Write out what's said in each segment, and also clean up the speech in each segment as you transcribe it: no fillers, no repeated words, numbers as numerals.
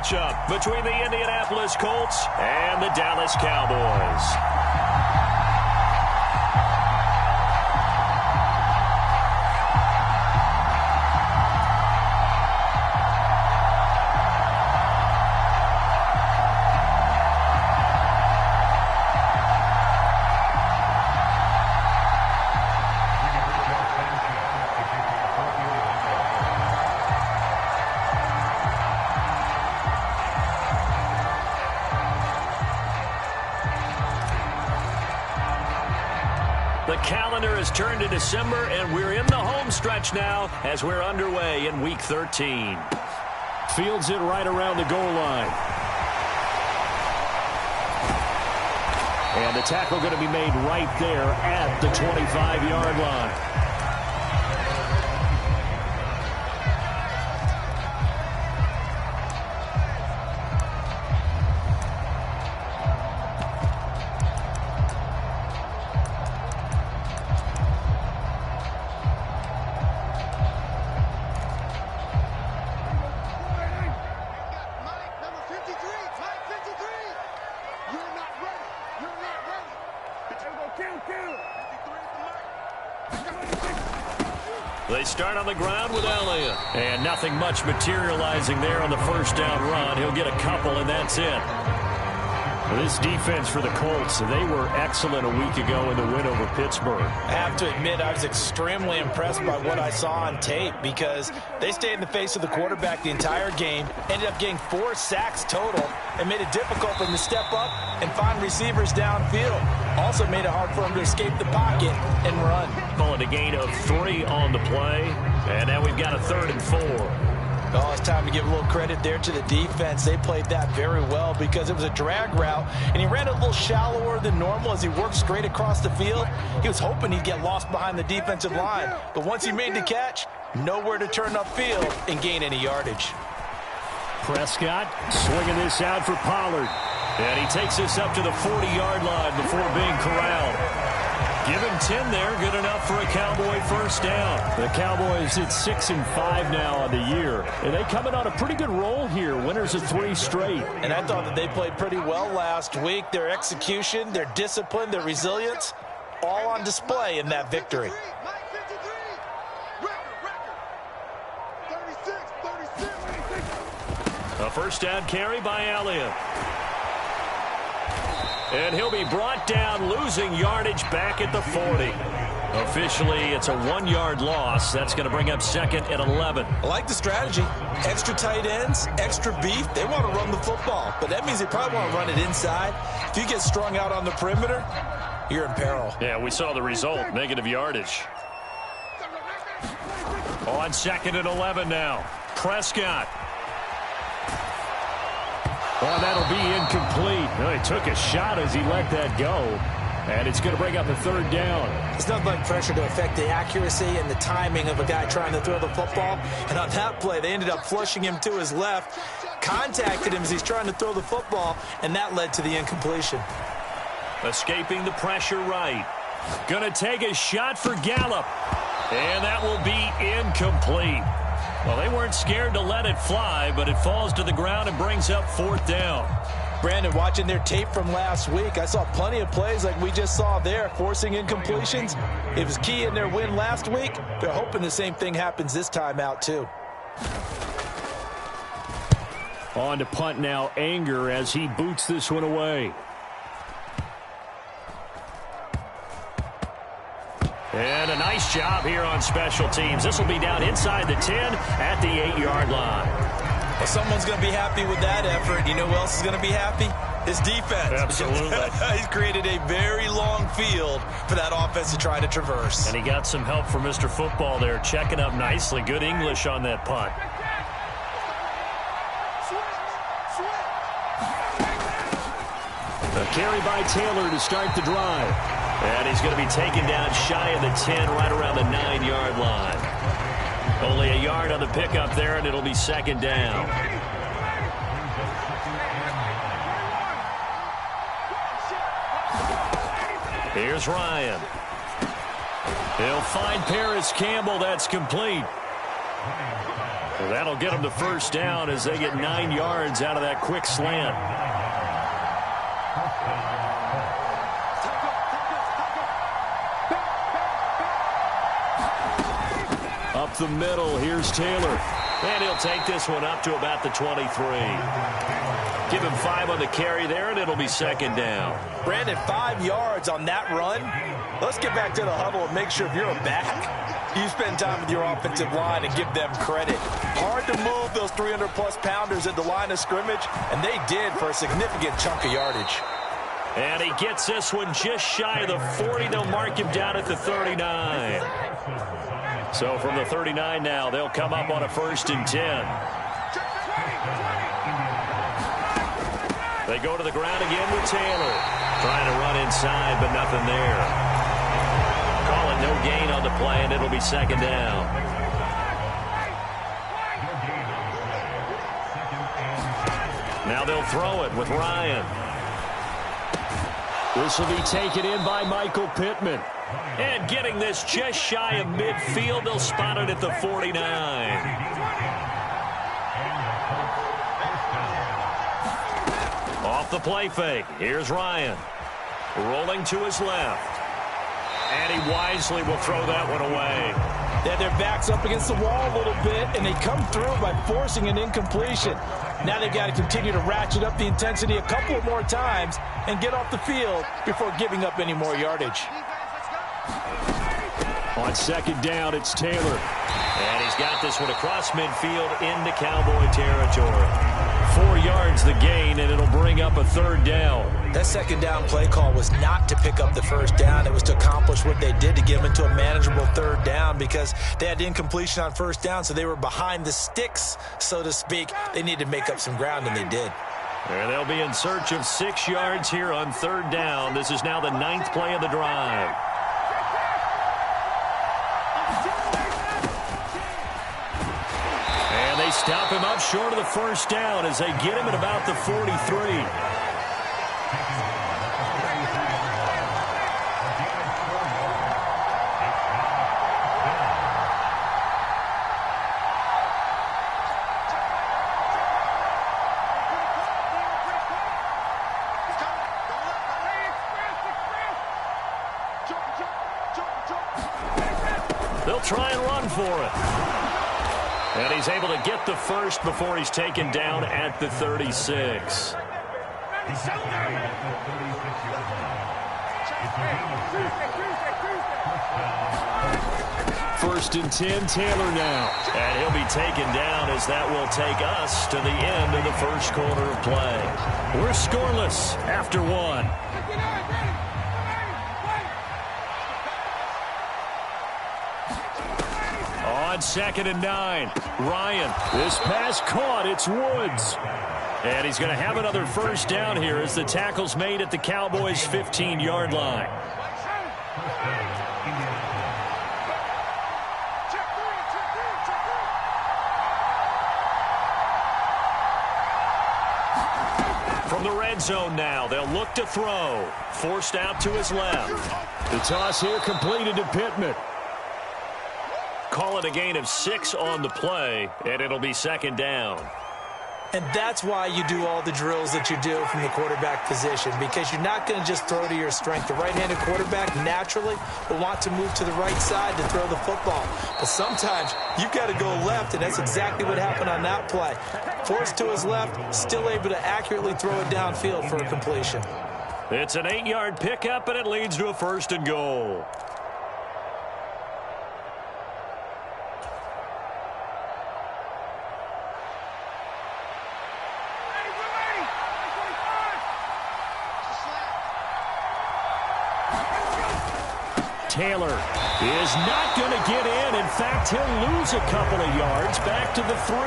matchup between the Indianapolis Colts and the Dallas Cowboys. The calendar has turned to December, and we're in the home stretch now as we're underway in Week 13. Fields it right around the goal line. And the tackle going to be made right there at the 25-yard line. They start on the ground with Elliott. And nothing much materializing there on the first down run. He'll get a couple, and that's it. This defense for the Colts, they were excellent a week ago in the win over Pittsburgh. I have to admit, I was extremely impressed by what I saw on tape because they stayed in the face of the quarterback the entire game, ended up getting 4 sacks total, and made it difficult for him to step up and find receivers downfield. Also made it hard for him to escape the pocket and run. Calling a gain of 3 on the play, and now we've got a 3rd and 4. Oh, it's time to give a little credit there to the defense. They played that very well because it was a drag route, and he ran a little shallower than normal as he worked straight across the field. He was hoping he'd get lost behind the defensive line, but once he made the catch, nowhere to turn upfield and gain any yardage. Prescott swinging this out for Pollard, and he takes this up to the 40-yard line before being corralled. Give him 10 there, good enough for a Cowboy first down. The Cowboys at 6-5 now on the year, and they come in on a pretty good roll here, winners of 3 straight. And I thought that they played pretty well last week. Their execution, their discipline, their resilience, all on display in that victory. A first down carry by Elliott. And he'll be brought down, losing yardage back at the 40. Officially, it's a 1-yard loss. That's going to bring up 2nd and 11. I like the strategy. Extra tight ends, extra beef. They want to run the football, but that means they probably want to run it inside. If you get strung out on the perimeter, you're in peril. Yeah, we saw the result, negative yardage. On 2nd and 11 now. Prescott. Well, that'll be incomplete. Well, he took a shot as he let that go. And it's going to bring up a 3rd down. It's nothing like pressure to affect the accuracy and the timing of a guy trying to throw the football. And on that play, they ended up flushing him to his left, contacted him as he's trying to throw the football, and that led to the incompletion. Escaping the pressure right. Going to take a shot for Gallup. And that will be incomplete. Well, they weren't scared to let it fly, but it falls to the ground and brings up 4th down. Brandon, watching their tape from last week, I saw plenty of plays like we just saw there, forcing incompletions. It was key in their win last week. They're hoping the same thing happens this time out, too. On to punt now, Anger, as he boots this one away. And a nice job here on special teams. This will be down inside the 10 at the 8-yard line. Well, someone's going to be happy with that effort. You know who else is going to be happy? His defense. Absolutely. He's created a very long field for that offense to try to traverse. And he got some help from Mr. Football there, checking up nicely. Good English on that punt. A carry by Taylor to start the drive. And he's going to be taken down shy of the 10, right around the 9-yard line. Only a yard on the pickup there, and it'll be 2nd down. Here's Ryan. He'll find Paris Campbell. That's complete. Well, that'll get them the first down as they get 9 yards out of that quick slant. Up the middle, here's Taylor. And he'll take this one up to about the 23. Give him 5 on the carry there, and it'll be second down. Brandon, 5 yards on that run. Let's get back to the huddle and make sure if you're a back, you spend time with your offensive line and give them credit. Hard to move those 300-plus pounders at the line of scrimmage, and they did for a significant chunk of yardage. And he gets this one just shy of the 40. They'll mark him down at the 39. So from the 39 now, they'll come up on a 1st and 10. They go to the ground again with Taylor. Trying to run inside, but nothing there. Call it no gain on the play, and it'll be second down. Now they'll throw it with Ryan. This will be taken in by Michael Pittman. And getting this just shy of midfield, they'll spot it at the 49. Off the play fake. Here's Ryan. Rolling to his left. And he wisely will throw that one away. Yeah, their back's up against the wall a little bit, and they come through by forcing an incompletion. Now they've got to continue to ratchet up the intensity a couple more times and get off the field before giving up any more yardage. On second down, it's Taylor. And he's got this one across midfield into Cowboy territory. 4 yards the gain, and it'll bring up a 3rd down. That second down play call was not to pick up the 1st down. It was to accomplish what they did to get them into a manageable 3rd down because they had incompletion on 1st down, so they were behind the sticks, so to speak. They needed to make up some ground, and they did. And they'll be in search of 6 yards here on 3rd down. This is now the 9th play of the drive. And they stop him up short of the 1st down as they get him at about the 43. They'll try and run for it. And he's able to get the 1st before he's taken down at the 36. 1st and 10, Taylor now. And he'll be taken down as that will take us to the end of the 1st quarter of play. We're scoreless after 1. On 2nd and 9, Ryan. This pass caught. It's Woods. And he's going to have another 1st down here as the tackle's made at the Cowboys' 15-yard line. From the red zone now, they'll look to throw. Forced out to his left. The toss here completed to Pittman. Call it a gain of 6 on the play, and it'll be 2nd down. And that's why you do all the drills that you do from the quarterback position, because you're not going to just throw to your strength. The right-handed quarterback naturally will want to move to the right side to throw the football. But sometimes you've got to go left, and that's exactly what happened on that play. Forced to his left, still able to accurately throw it downfield for a completion. It's an 8-yard pickup, and it leads to a 1st and goal. Taylor is not going to get in. In fact, he'll lose a couple of yards back to the 3.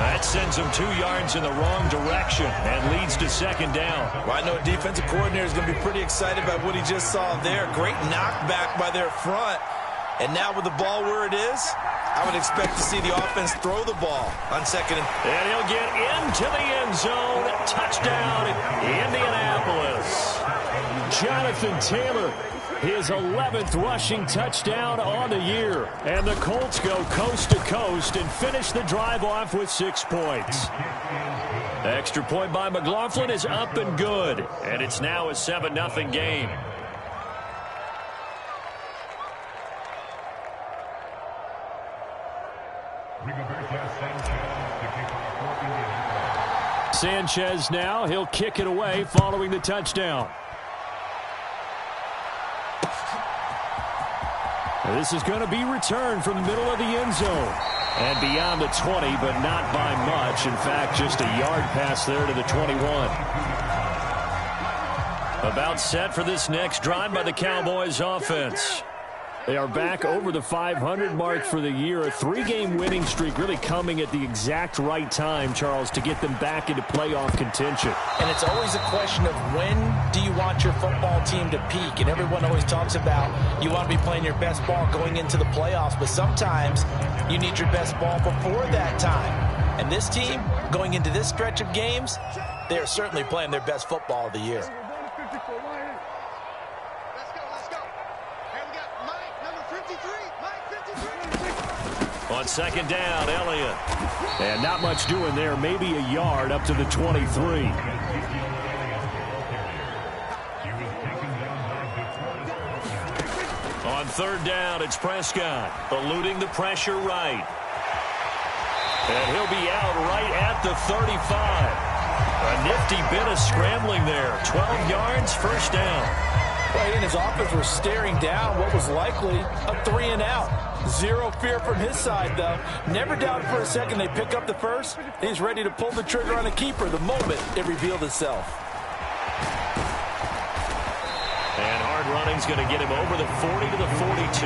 That sends him 2 yards in the wrong direction and leads to 2nd down. Well, I know a defensive coordinator is going to be pretty excited about what he just saw there. Great knockback by their front. And now with the ball where it is, I would expect to see the offense throw the ball on 2nd. And he'll get into the end zone. Touchdown, Indianapolis. Jonathan Taylor his 11th rushing touchdown on the year. And the Colts go coast to coast and finish the drive off with 6 points. Extra point by McLaughlin is up and good. And it's now a 7-0 game. Sanchez now, he'll kick it away following the touchdown. This is going to be returned from the middle of the end zone. And beyond the 20, but not by much. In fact, just a yard pass there to the 21. About set for this next drive by the Cowboys offense. They are back over the 500 mark for the year. A 3-game winning streak really coming at the exact right time, Charles, to get them back into playoff contention. And it's always a question of when do you want your football team to peak? And everyone always talks about you want to be playing your best ball going into the playoffs, but sometimes you need your best ball before that time. And this team, going into this stretch of games, they are certainly playing their best football of the year. On second down, Elliott. And not much doing there. Maybe a yard up to the 23. On third down, it's Prescott. Eluding the pressure right. And he'll be out right at the 35. A nifty bit of scrambling there. 12 yards, first down. Well, he and his offense were staring down what was likely a 3-and-out. Zero fear from his side, though. Never doubted for a second they pick up the first. He's ready to pull the trigger on a keeper the moment it revealed itself. And hard running's going to get him over the 40 to the 42.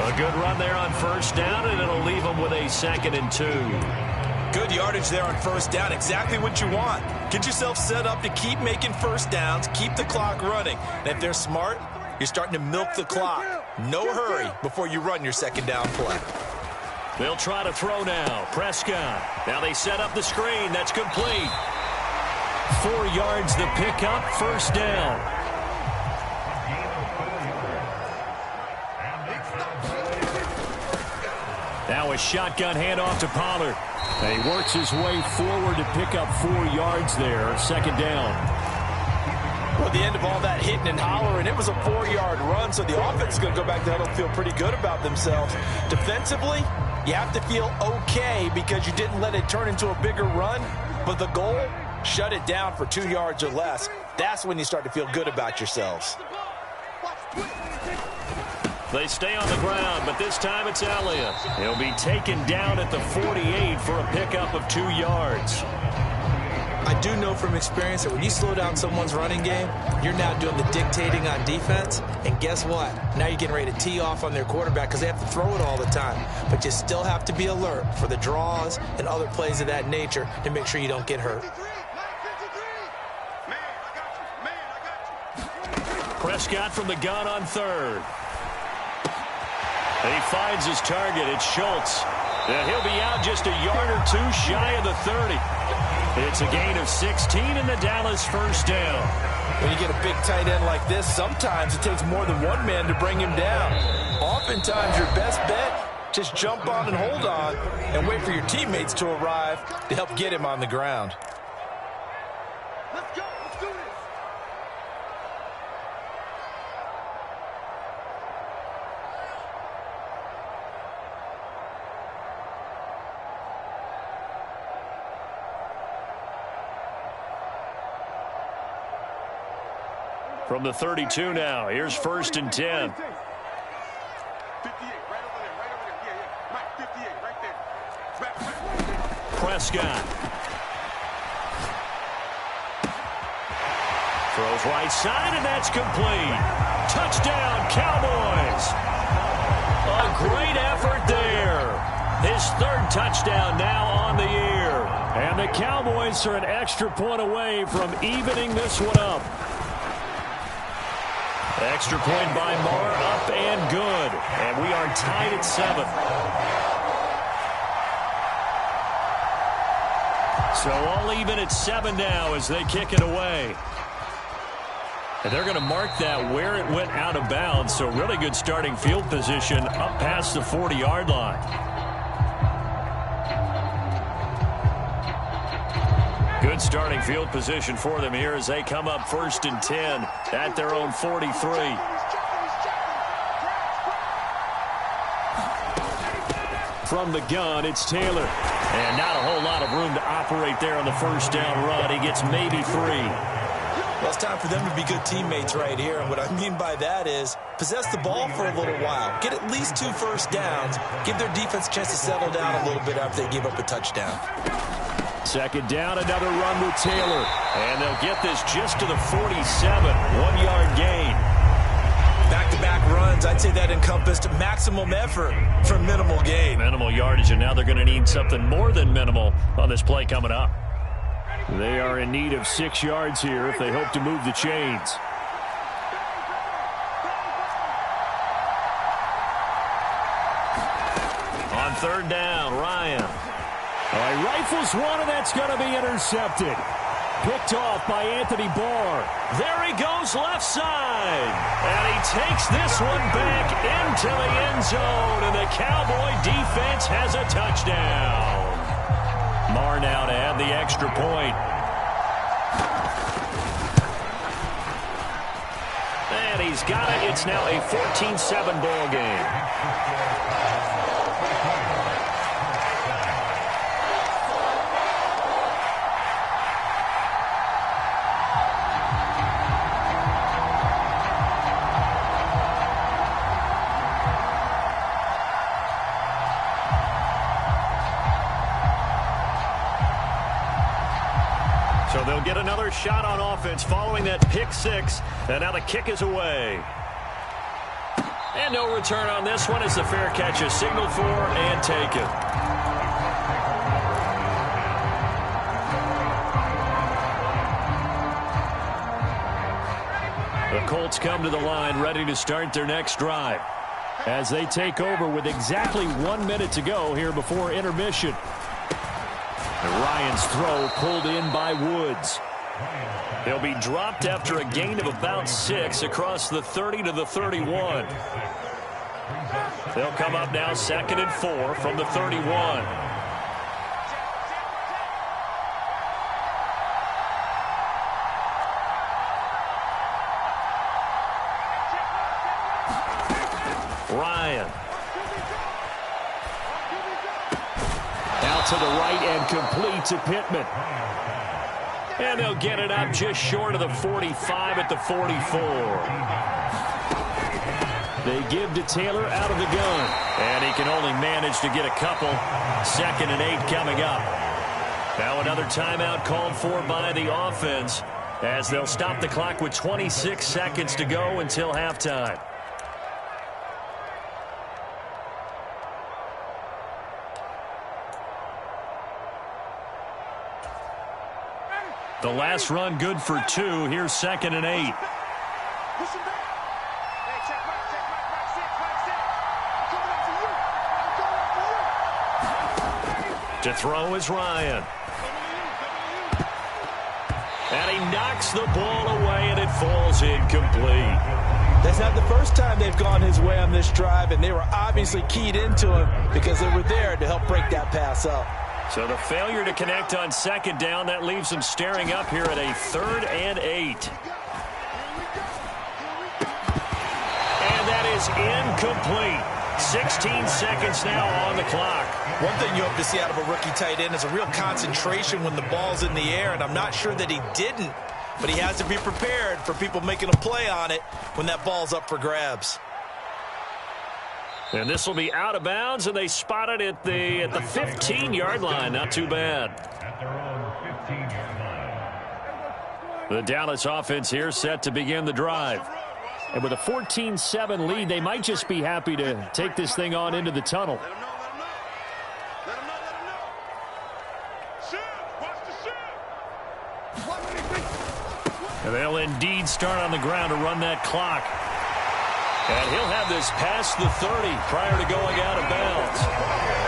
A good run there on first down, and it'll leave him with a 2nd and 2. Good yardage there on first down. Exactly what you want. Get yourself set up to keep making first downs, keep the clock running. And if they're smart, you're starting to milk the clock. No hurry before you run your second down play. They'll try to throw now. Prescott. Now they set up the screen. That's complete. 4 yards the pickup. First down. Now a shotgun handoff to Pollard. And he works his way forward to pick up 4 yards there. Second down. Well, at the end of all that hitting and hollering, it was a 4-yard run, so the offense is going to go back to huddle and feel pretty good about themselves. Defensively, you have to feel okay because you didn't let it turn into a bigger run, but the goal, shut it down for 2 yards or less. That's when you start to feel good about yourselves. They stay on the ground, but this time it's Elliott. He'll be taken down at the 48 for a pickup of 2 yards. I do know from experience that when you slow down someone's running game, you're now doing the dictating on defense. And guess what? Now you're getting ready to tee off on their quarterback because they have to throw it all the time. But you still have to be alert for the draws and other plays of that nature to make sure you don't get hurt. Prescott from the gun on third. And he finds his target. It's Ceaux. And he'll be out just a yard or 2 shy of the 30. It's a gain of 16 in the Dallas first down. When you get a big tight end like this, sometimes it takes more than one man to bring him down. Oftentimes your best bet, just jump on and hold on and wait for your teammates to arrive to help get him on the ground. Let's go. Let's do this. From the 32 now, here's 1st and 10. 58, right over there, right over there. Yeah. Mike, 58, right there. Prescott. Throws right side, and that's complete. Touchdown, Cowboys. A great effort there. His 3rd touchdown now on the year. And the Cowboys are an extra point away from evening this one up. Extra point by Marr, up and good. And we are tied at 7. So all even at 7 now as they kick it away. And they're going to mark that where it went out of bounds, so really good starting field position up past the 40-yard line. Good starting field position for them here as they come up 1st and 10 at their own 43. From the gun, it's Taylor. And not a whole lot of room to operate there on the first down run. He gets maybe 3. Well, it's time for them to be good teammates right here. And what I mean by that is possess the ball for a little while. Get at least 2 first downs. Give their defense a chance to settle down a little bit after they give up a touchdown. 2nd down, another run with Taylor. And they'll get this just to the 47. 1-yard gain. Back-to-back runs, I'd say that encompassed maximum effort for minimal gain. Minimal yardage, and now they're going to need something more than minimal on this play coming up. They are in need of 6 yards here if they hope to move the chains. On 3rd down, Ryan. All right, rifles one, and that's going to be intercepted. Picked off by Anthony Barr. There he goes left side. And he takes this one back into the end zone, and the Cowboy defense has a touchdown. Marr now to add the extra point. And he's got it. It's now a 14-7 ball game. So they'll get another shot on offense following that pick 6. And now the kick is away. And no return on this one as the fair catch is signaled for and taken. The Colts come to the line ready to start their next drive as they take over with exactly 1 minute to go here before intermission. And Ryan's throw pulled in by Woods. They'll be dropped after a gain of about 6 across the 30 to the 31. They'll come up now 2nd and 4 from the 31. Ryan. Out to the right and complete to Pittman. And they'll get it up just short of the 45 at the 44. They give to Taylor out of the gun. And he can only manage to get a couple. 2nd and 8 coming up. Now another timeout called for by the offense as they'll stop the clock with 26 seconds to go until halftime. The last run good for 2. Here's 2nd and 8. To throw is Ryan. And he knocks the ball away, and it falls incomplete. That's not the first time they've gone his way on this drive, and they were obviously keyed into him because they were there to help break that pass up. So the failure to connect on 2nd down, that leaves them staring up here at a 3rd and 8. And that is incomplete. 16 seconds now on the clock. One thing you hope to see out of a rookie tight end is a real concentration when the ball's in the air, and I'm not sure that he didn't, but he has to be prepared for people making a play on it when that ball's up for grabs. And this will be out of bounds, and they spot it at the 15-yard line. Not too bad. The Dallas offense here set to begin the drive. And with a 14-7 lead, they might just be happy to take this thing on into the tunnel. And they'll indeed start on the ground to run that clock. And he'll have this past the 30 prior to going out of bounds.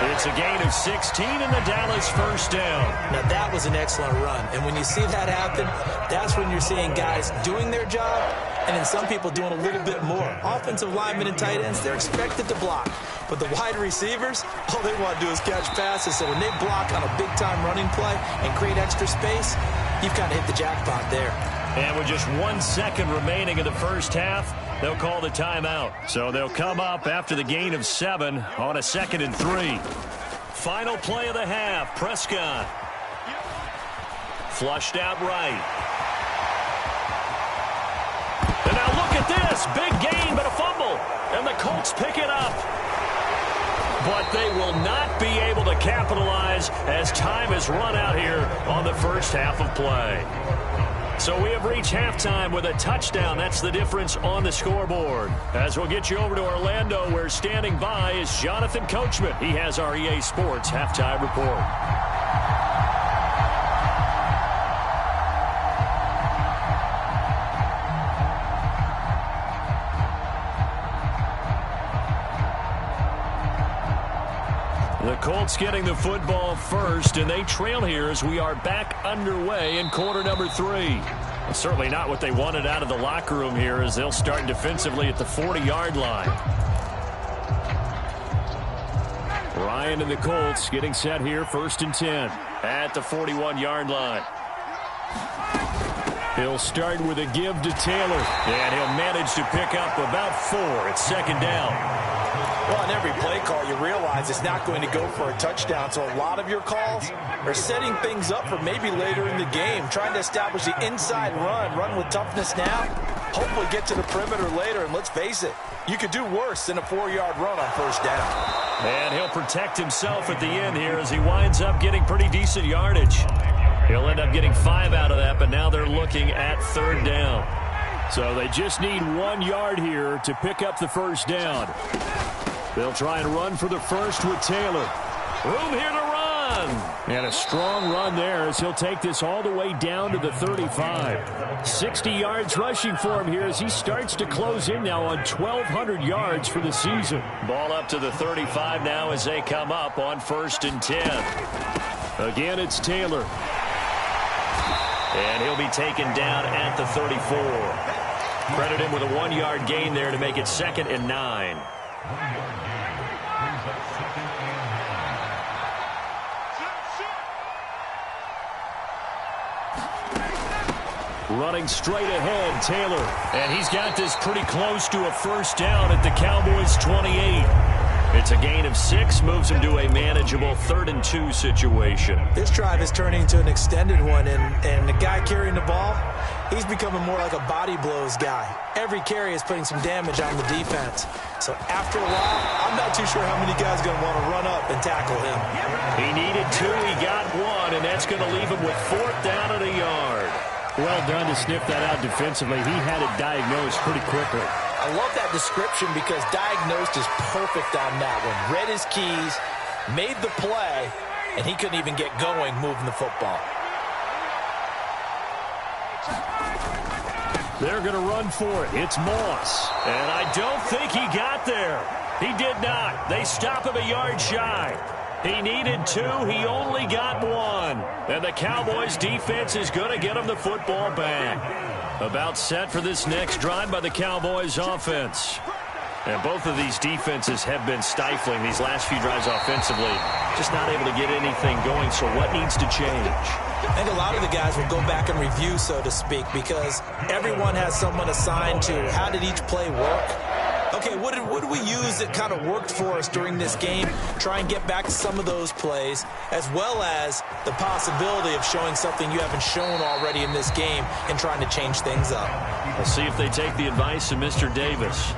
It's a gain of 16 and the Dallas first down. Now, that was an excellent run. And when you see that happen, that's when you're seeing guys doing their job and then some people doing a little bit more. Offensive linemen and tight ends, they're expected to block. But the wide receivers, all they want to do is catch passes. So when they block on a big-time running play and create extra space, you've kind of hit the jackpot there. And with just 1 second remaining in the first half, they'll call the timeout. So they'll come up after the gain of 7 on a 2nd and 3. Final play of the half. Prescott. Flushed out right. And now look at this. Big gain, but a fumble. And the Colts pick it up. But they will not be able to capitalize as time has run out here on the first half of play. So we have reached halftime with a touchdown. That's the difference on the scoreboard. As we'll get you over to Orlando, where standing by is Jonathan Coachman. He has our EA Sports halftime report. The Colts getting the football first, and they trail here as we are back underway in quarter number 3. Certainly not what they wanted out of the locker room here, as they'll start defensively at the 40-yard line. Ryan and the Colts getting set here, 1st and 10 at the 41-yard line. He'll start with a give to Taylor, and he'll manage to pick up about 4. It's 2nd down. Well, in every play call, you realize it's not going to go for a touchdown. So a lot of your calls are setting things up for maybe later in the game, trying to establish the inside run with toughness now, hopefully get to the perimeter later. And let's face it, you could do worse than a 4-yard run on 1st down. And he'll protect himself at the end here as he winds up getting pretty decent yardage. He'll end up getting 5 out of that, but now they're looking at 3rd down. So they just need 1 yard here to pick up the first down. They'll try and run for the first with Taylor. Room here to run. And a strong run there as he'll take this all the way down to the 35. 60 yards rushing for him here as he starts to close in now on 1,200 yards for the season. Ball up to the 35 now as they come up on 1st and 10. Again, it's Taylor. And he'll be taken down at the 34. Credit him with a 1-yard gain there to make it 2nd and 9. Running straight ahead, Taylor. And he's got this pretty close to a first down at the Cowboys' 28. It's a gain of 6, moves him to a manageable 3rd and 2 situation. This drive is turning into an extended one, and the guy carrying the ball, he's becoming more like a body blows guy. Every carry is putting some damage on the defense. So after a while, I'm not too sure how many guys are going to want to run up and tackle him. He needed 2, he got 1, and that's going to leave him with 4th down and a yard. Well done to sniff that out defensively. He had it diagnosed pretty quickly. I love that description because diagnosed is perfect on that one. Read his keys, made the play, and he couldn't even get going moving the football. They're going to run for it. It's Moss. And I don't think he got there. He did not. They stop him a yard shy. He needed 2. He only got 1. And the Cowboys defense is going to get him the football back. About set for this next drive by the Cowboys offense. And both of these defenses have been stifling these last few drives offensively. Just not able to get anything going. So what needs to change? I think a lot of the guys will go back and review, so to speak, because everyone has someone assigned to how did each play work. Okay, what did we use that kind of worked for us during this game? Try and get back to some of those plays, as well as the possibility of showing something you haven't shown already in this game and trying to change things up. We'll see if they take the advice of Mr. Davis.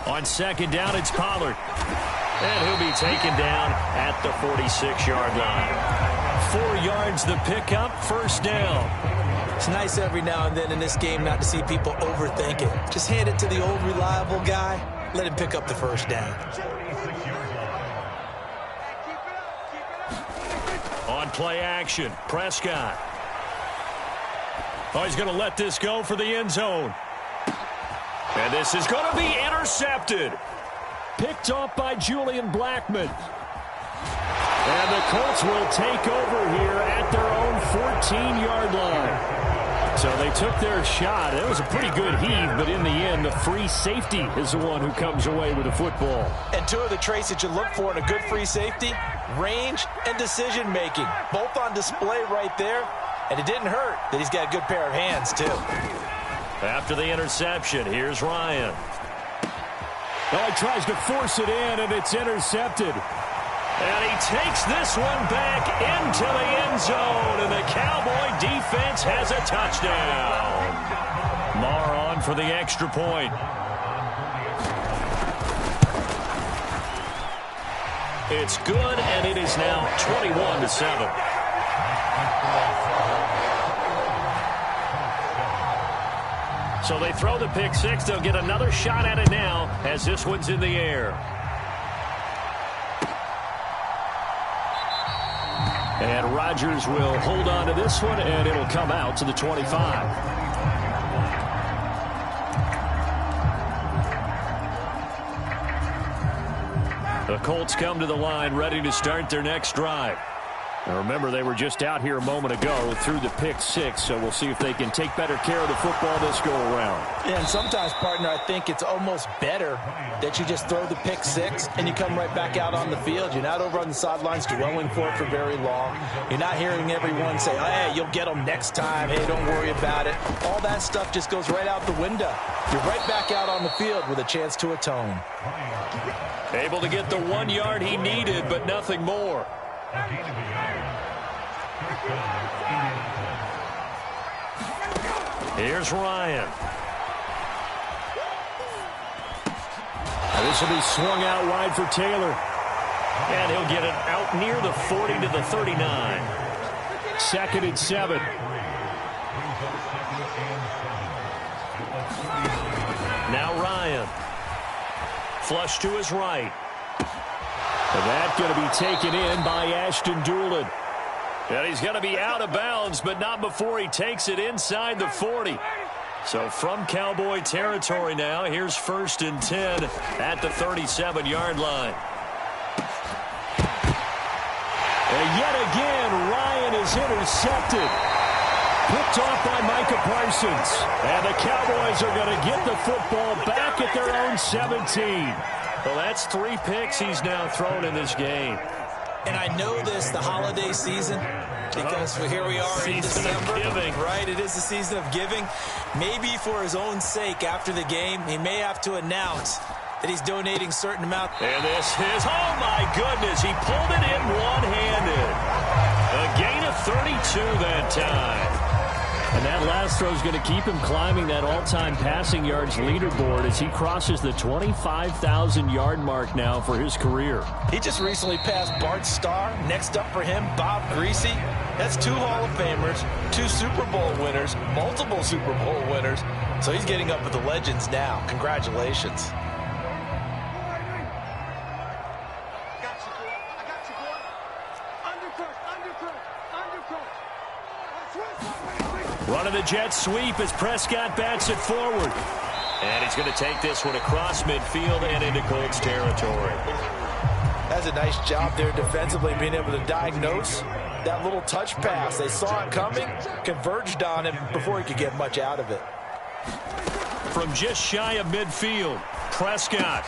On 2nd down, it's Pollard. And he'll be taken down at the 46-yard line. 4 yards the pickup, 1st down. It's nice every now and then in this game not to see people overthink it. Just hand it to the old reliable guy. Let him pick up the 1st down. On play action, Prescott. Oh, he's going to let this go for the end zone. And this is going to be intercepted. Picked off by Julian Blackmon. And the Colts will take over here at their own 14-yard line. So they took their shot. It was a pretty good heave, but in the end, the free safety is the one who comes away with the football. And two of the traits that you look for in a good free safety, range and decision-making. Both on display right there. And it didn't hurt that he's got a good pair of hands, too. After the interception, here's Ryan. Oh, he tries to force it in, and it's intercepted. And he takes this one back into the end zone, and the Cowboy defense has a touchdown. Marr on for the extra point. It's good, and it is now 21-7. So they throw the pick six. They'll get another shot at it now as this one's in the air. And Rodgers will hold on to this one, and it'll come out to the 25. The Colts come to the line ready to start their next drive. Now remember, they were just out here a moment ago through the pick six, so we'll see if they can take better care of the football this go-around. Yeah, and sometimes, partner, I think it's almost better that you just throw the pick six and you come right back out on the field. You're not over on the sidelines dwelling for it for very long. You're not hearing everyone say, oh, hey, you'll get them next time. Hey, don't worry about it. All that stuff just goes right out the window. You're right back out on the field with a chance to atone. Able to get the 1 yard he needed, but nothing more. Here's Ryan. This will be swung out wide for Taylor. And he'll get it out near the 40 to the 39. 2nd and 7. Now Ryan. Flush to his right. And that's going to be taken in by Ashton Doolin. And he's going to be out of bounds, but not before he takes it inside the 40. So from Cowboy territory now, here's 1st and 10 at the 37-yard line. And yet again, Ryan is intercepted. Picked off by Micah Parsons. And the Cowboys are going to get the football back at their own 17. Well, that's 3 picks he's now thrown in this game. And I know this, the holiday season, because here we are in December. Right, it is the season of giving. Maybe for his own sake, after the game, he may have to announce that he's donating certain amount. And this is, oh my goodness, he pulled it in one-handed. A gain of 32 that time. And that last throw is going to keep him climbing that all-time passing yards leaderboard as he crosses the 25,000-yard mark now for his career. He just recently passed Bart Starr. Next up for him, Bob Greasy. That's 2 Hall of Famers, 2 Super Bowl winners, multiple Super Bowl winners. So he's getting up with the legends now. Congratulations. Running the jet sweep as Prescott bats it forward. And he's going to take this one across midfield and into Colts territory. That's a nice job there defensively, being able to diagnose that little touch pass. They saw it coming, converged on him before he could get much out of it. From just shy of midfield, Prescott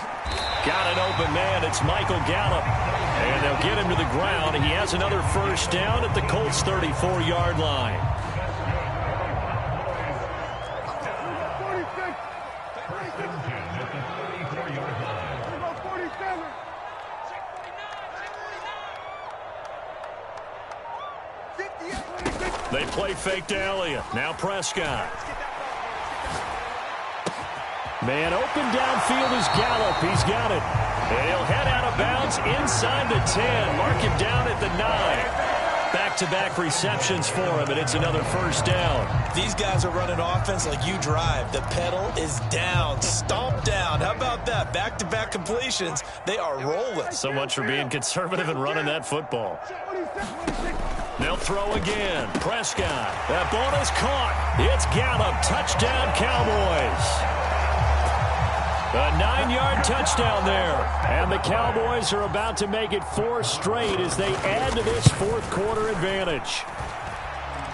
got an open man. It's Michael Gallup. And they'll get him to the ground. He has another first down at the Colts 34-yard line. They play fake to Elliott. Now Prescott. Man open downfield is Gallup. He's got it. And he'll head out of bounds inside the 10. Mark him down at the 9. Back-to-back receptions for him, and it's another first down. These guys are running offense like you drive. The pedal is down, stomp down. How about that? Back-to-back completions. They are rolling. So much for being conservative and running that football. They'll throw again. Prescott. That ball is caught. It's Gallup. Touchdown, Cowboys. A 9-yard touchdown there. And the Cowboys are about to make it 4 straight as they add to this fourth quarter advantage.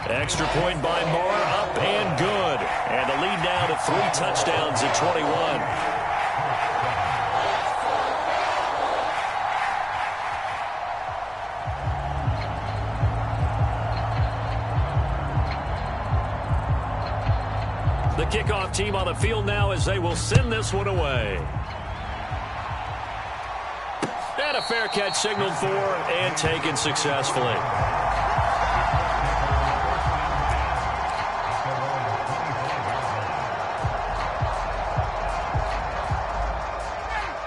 Extra point by Moore, up and good. And the lead now to 3 touchdowns at 21. The kickoff team on the field now as they will send this one away. And a fair catch signaled for and taken successfully.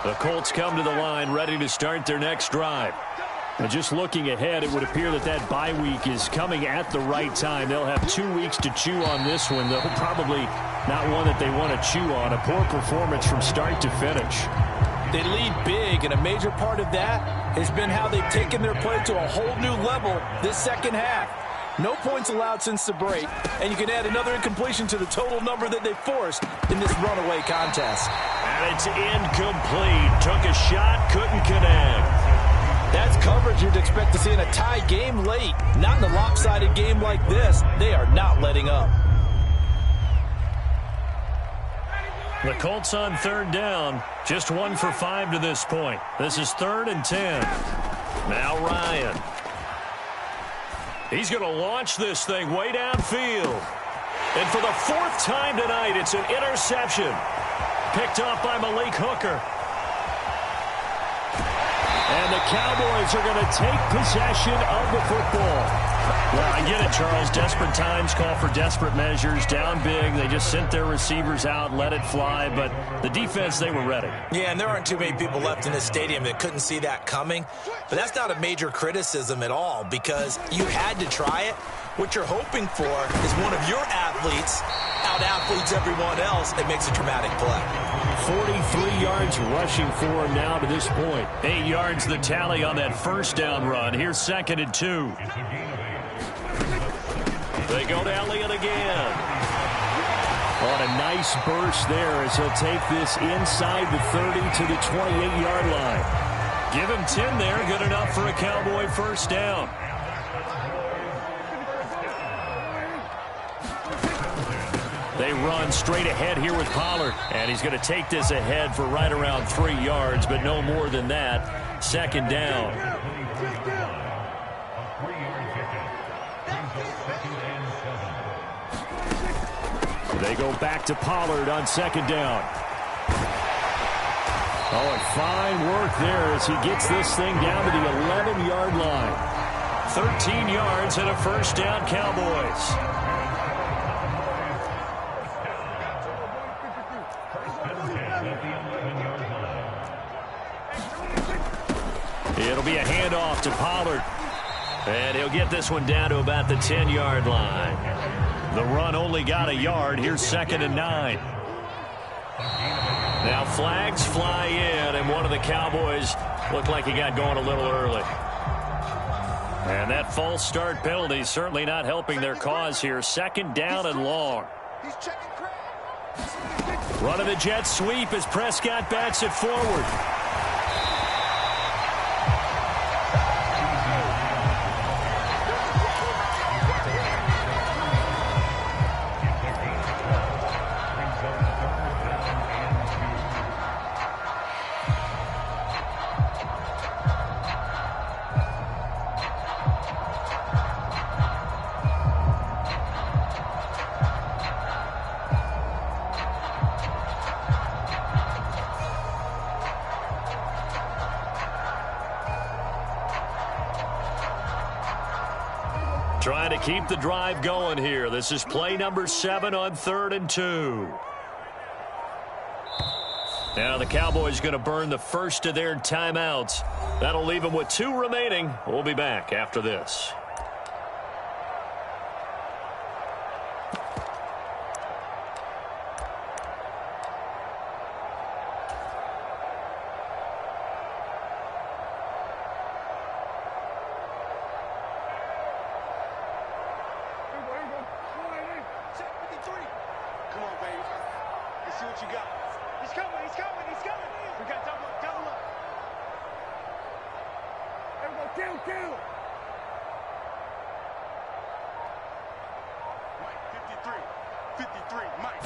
The Colts come to the line ready to start their next drive. And just looking ahead, it would appear that that bye week is coming at the right time. They'll have 2 weeks to chew on this one, though probably not one that they want to chew on. A poor performance from start to finish. They lead big, and a major part of that has been how they've taken their play to a whole new level this second half. No points allowed since the break, and you can add another incompletion to the total number that they forced in this runaway contest. And it's incomplete. Took a shot, couldn't connect. That's coverage you'd expect to see in a tie game late. Not in a lopsided game like this. They are not letting up. The Colts on 3rd down. Just 1 for 5 to this point. This is 3rd and 10. Now Ryan. He's going to launch this thing way downfield. And for the 4th time tonight, it's an interception. Picked off by Malik Hooker. And the Cowboys are going to take possession of the football. Well, I get it, Charles. Desperate times call for desperate measures. Down big. They just sent their receivers out, let it fly. But the defense, they were ready. Yeah, and there aren't too many people left in this stadium that couldn't see that coming. But that's not a major criticism at all because you had to try it. What you're hoping for is one of your athletes out-athletes everyone else and makes a dramatic play. 43 yards rushing for him now to this point. 8 yards the tally on that 1st down run. Here's 2nd and 2. They go to Elliott again. On a nice burst there as he'll take this inside the 30 to the 28-yard line. Give him 10 there. Good enough for a Cowboy 1st down. They run straight ahead here with Pollard. And he's going to take this ahead for right around 3 yards, but no more than that. 2nd down. They go back to Pollard on 2nd down. Oh, and fine work there as he gets this thing down to the 11-yard line. 13 yards and a 1st down, Cowboys. It'll be a handoff to Pollard. And he'll get this one down to about the 10-yard line. The run only got a yard. Here's 2nd and 9. Now flags fly in, and one of the Cowboys looked like he got going a little early. And that false start penalty certainly not helping their cause here. 2nd down and long. Running the jet sweep as Prescott bats it forward. Trying to keep the drive going here. This is play number 7 on 3rd and 2. Now the Cowboys going to burn the first of their timeouts. That'll leave them with 2 remaining. We'll be back after this. He's coming. We got double up. There we go, kill. Mike, 53, Mike.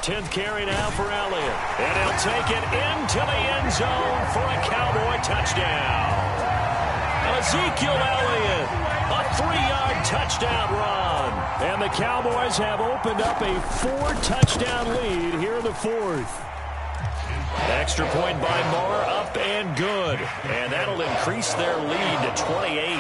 10th carry now for Elliott. And he'll take it into the end zone for a Cowboy touchdown. Ezekiel Elliott, a 3-yard touchdown run. And the Cowboys have opened up a 4-touchdown lead here in the 4th. Extra point by Moore, up and good. And that'll increase their lead to 28.